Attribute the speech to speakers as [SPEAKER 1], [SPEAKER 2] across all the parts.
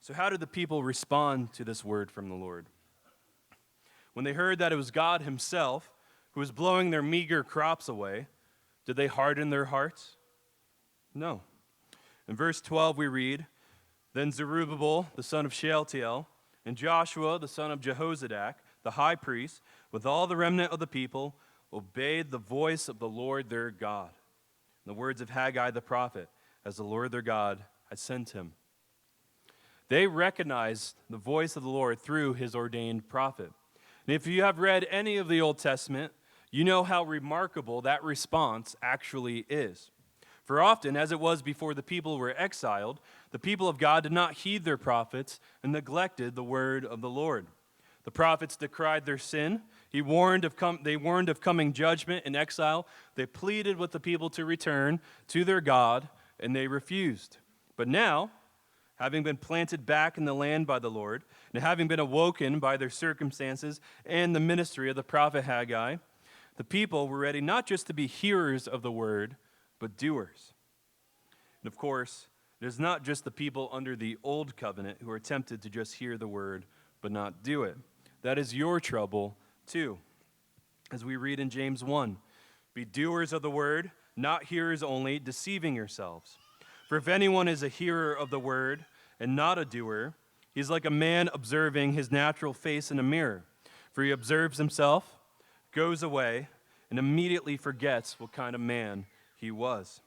[SPEAKER 1] So how did the people respond to this word from the Lord? When they heard that it was God himself who was blowing their meager crops away, did they harden their hearts? No. In verse 12 we read, "Then Zerubbabel, the son of Shealtiel, and Joshua, the son of Jehozadak, the high priest, with all the remnant of the people, obeyed the voice of the Lord their God, and the words of Haggai the prophet, as the Lord their God had sent him." They recognized the voice of the Lord through his ordained prophet. And if you have read any of the Old Testament, you know how remarkable that response actually is. For often, as it was before the people were exiled, the people of God did not heed their prophets and neglected the word of the Lord. The prophets decried their sin. They warned of coming judgment and exile. They pleaded with the people to return to their God, and they refused. But now, having been planted back in the land by the Lord, and having been awoken by their circumstances and the ministry of the prophet Haggai, the people were ready not just to be hearers of the word, but doers. And of course, it is not just the people under the old covenant who are tempted to just hear the word, but not do it. That is your trouble, too. As we read in James 1, "Be doers of the word, not hearers only, deceiving yourselves. For if anyone is a hearer of the word and not a doer, he is like a man observing his natural face in a mirror. For he observes himself, goes away, and immediately forgets what kind of man he was.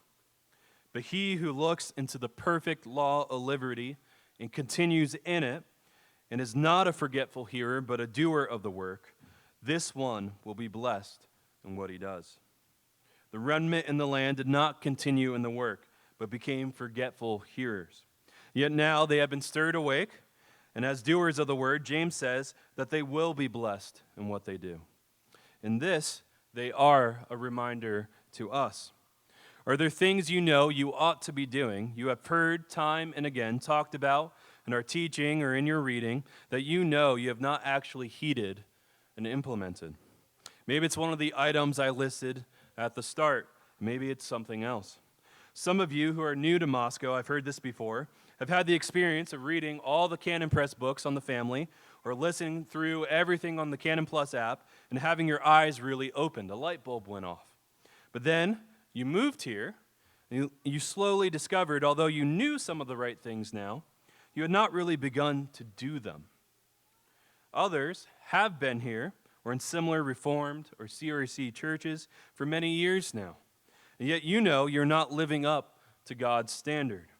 [SPEAKER 1] But he who looks into the perfect law of liberty and continues in it, and is not a forgetful hearer, but a doer of the work, this one will be blessed in what he does." The remnant in the land did not continue in the work, but became forgetful hearers. Yet now they have been stirred awake, and as doers of the word, James says that they will be blessed in what they do. In this, they are a reminder to us. Are there things you know you ought to be doing, you have heard time and again talked about in our teaching or in your reading, that you know you have not actually heeded and implemented? Maybe it's one of the items I listed at the start. Maybe it's something else. Some of you who are new to Moscow, I've heard this before, have had the experience of reading all the Canon Press books on the family or listening through everything on the Canon Plus app and having your eyes really opened. A light bulb went off. But then you moved here, and you slowly discovered, although you knew some of the right things now, you had not really begun to do them. Others have been here or in similar Reformed or CRC churches for many years now. And yet you know you're not living up to God's standard.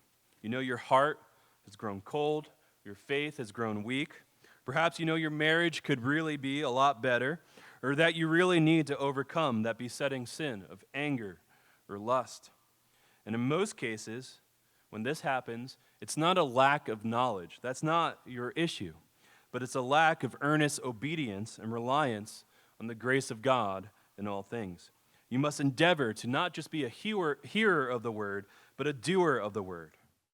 [SPEAKER 1] You know your heart has grown cold, your faith has grown weak. Perhaps you know your marriage could really be a lot better, or that you really need to overcome that besetting sin of anger or lust. And in most cases, when this happens, it's not a lack of knowledge. That's not your issue. But it's a lack of earnest obedience and reliance on the grace of God in all things. You must endeavor to not just be a hearer of the word, but a doer of the word.